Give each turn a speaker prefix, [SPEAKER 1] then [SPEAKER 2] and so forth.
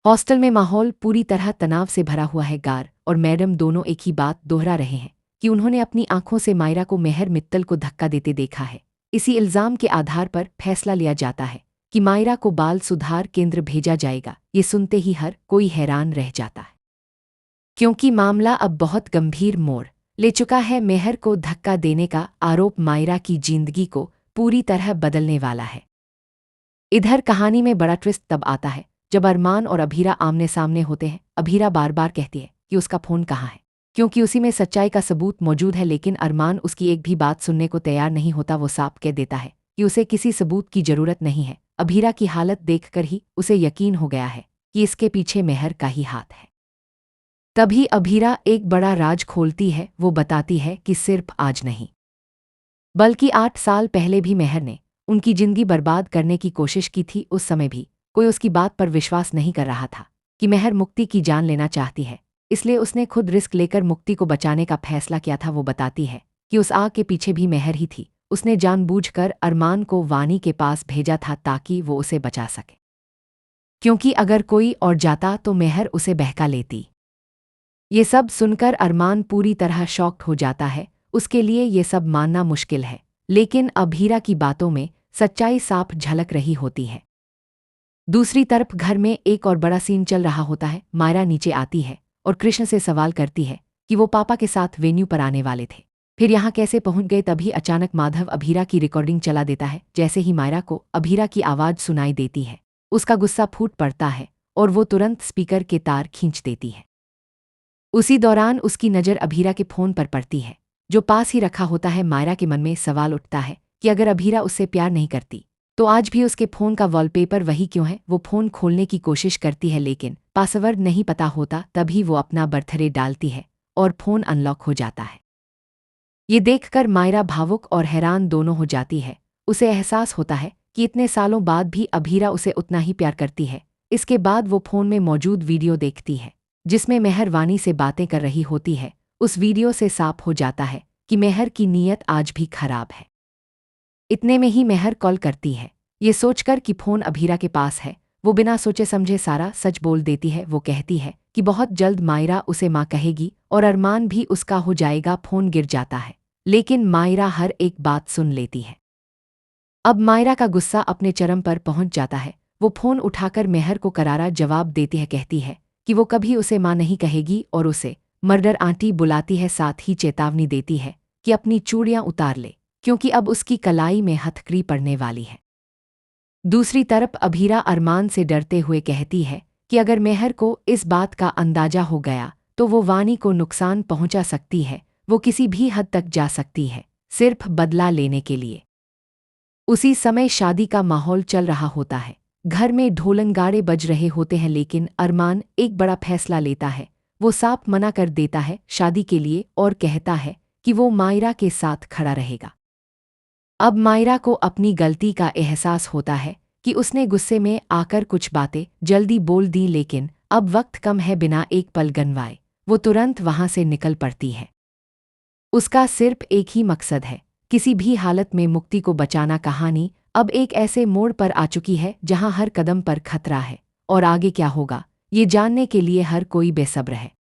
[SPEAKER 1] Hostel में माहौल पूरी तरह तनाव से भरा हुआ है। गार और मैडम दोनों एक ही बात दोहरा रहे हैं कि उन्होंने अपनी आंखों से मायरा को मेहर मित्तल को धक्का देते देखा है। इसी इल्जाम के आधार पर फैसला लिया जाता है कि मायरा को बाल सुधार केंद्र भेजा जाएगा। ये सुनते ही हर कोई हैरान रह जाता है, क्योंकि मामला अब बहुत गंभीर मोड़ ले चुका है। मेहर को धक्का देने का आरोप मायरा की जिंदगी को पूरी तरह बदलने वाला है। इधर कहानी में बड़ा ट्विस्ट तब आता है जब अरमान और अभीरा आमने सामने होते हैं। अभीरा बार बार कहती है कि उसका फ़ोन कहाँ है, क्योंकि उसी में सच्चाई का सबूत मौजूद है। लेकिन अरमान उसकी एक भी बात सुनने को तैयार नहीं होता। वो साफ कह देता है कि उसे किसी सबूत की ज़रूरत नहीं है। अभीरा की हालत देखकर ही उसे यकीन हो गया है कि इसके पीछे मेहर का ही हाथ है। तभी अभीरा एक बड़ा राज खोलती है। वो बताती है कि सिर्फ आज नहीं, बल्कि 8 साल पहले भी मेहर ने उनकी जिंदगी बर्बाद करने की कोशिश की थी। उस समय भी कोई उसकी बात पर विश्वास नहीं कर रहा था कि मेहर मुक्ति की जान लेना चाहती है, इसलिए उसने खुद रिस्क लेकर मुक्ति को बचाने का फैसला किया था। वो बताती है कि उस आग के पीछे भी मेहर ही थी। उसने जानबूझकर अरमान को वानी के पास भेजा था ताकि वो उसे बचा सके, क्योंकि अगर कोई और जाता तो मेहर उसे बहका लेती। ये सब सुनकर अरमान पूरी तरह शॉक्ड हो जाता है। उसके लिए ये सब मानना मुश्किल है, लेकिन अभीरा की बातों में सच्चाई साफ झलक रही होती है। दूसरी तरफ घर में एक और बड़ा सीन चल रहा होता है। मायरा नीचे आती है और कृष्ण से सवाल करती है कि वो पापा के साथ वेन्यू पर आने वाले थे, फिर यहाँ कैसे पहुंच गए। तभी अचानक माधव अभीरा की रिकॉर्डिंग चला देता है। जैसे ही मायरा को अभीरा की आवाज़ सुनाई देती है, उसका गुस्सा फूट पड़ता है और वो तुरंत स्पीकर के तार खींच देती है। उसी दौरान उसकी नज़र अभीरा के फ़ोन पर पड़ती है, जो पास ही रखा होता है। मायरा के मन में सवाल उठता है कि अगर अभीरा उससे प्यार नहीं करती तो आज भी उसके फ़ोन का वॉलपेपर वही क्यों है। वो फ़ोन खोलने की कोशिश करती है, लेकिन पासवर्ड नहीं पता होता। तभी वो अपना बर्थडे डालती है और फ़ोन अनलॉक हो जाता है। ये देखकर मायरा भावुक और हैरान दोनों हो जाती है। उसे एहसास होता है कि इतने सालों बाद भी अभीरा उसे उतना ही प्यार करती है। इसके बाद वो फ़ोन में मौजूद वीडियो देखती है, जिसमें मेहर वानी से बातें कर रही होती है। उस वीडियो से साफ हो जाता है कि मेहर की नीयत आज भी खराब है। इतने में ही मेहर कॉल करती है, ये सोचकर कि फ़ोन अभीरा के पास है। वो बिना सोचे समझे सारा सच बोल देती है। वो कहती है कि बहुत जल्द मायरा उसे माँ कहेगी और अरमान भी उसका हो जाएगा। फ़ोन गिर जाता है, लेकिन मायरा हर एक बात सुन लेती है। अब मायरा का गुस्सा अपने चरम पर पहुंच जाता है। वो फ़ोन उठाकर मेहर को करारा जवाब देती है। कहती है कि वो कभी उसे माँ नहीं कहेगी और उसे मर्डर आंटी बुलाती है। साथ ही चेतावनी देती है कि अपनी चूड़ियां उतार ले, क्योंकि अब उसकी कलाई में हथकड़ी पड़ने वाली है। दूसरी तरफ अभीरा अरमान से डरते हुए कहती है कि अगर मेहर को इस बात का अंदाजा हो गया तो वो वानी को नुकसान पहुंचा सकती है। वो किसी भी हद तक जा सकती है, सिर्फ बदला लेने के लिए। उसी समय शादी का माहौल चल रहा होता है। घर में ढोलनगाड़े बज रहे होते हैं, लेकिन अरमान एक बड़ा फैसला लेता है। वो साफ मना कर देता है शादी के लिए और कहता है कि वो मायरा के साथ खड़ा रहेगा। अब मायरा को अपनी गलती का एहसास होता है कि उसने गुस्से में आकर कुछ बातें जल्दी बोल दी, लेकिन अब वक्त कम है। बिना एक पल गंवाए वो तुरंत वहां से निकल पड़ती है। उसका सिर्फ एक ही मकसद है, किसी भी हालत में मुक्ति को बचाना। कहानी अब एक ऐसे मोड़ पर आ चुकी है जहां हर कदम पर खतरा है, और आगे क्या होगा ये जानने के लिए हर कोई बेसब्र है।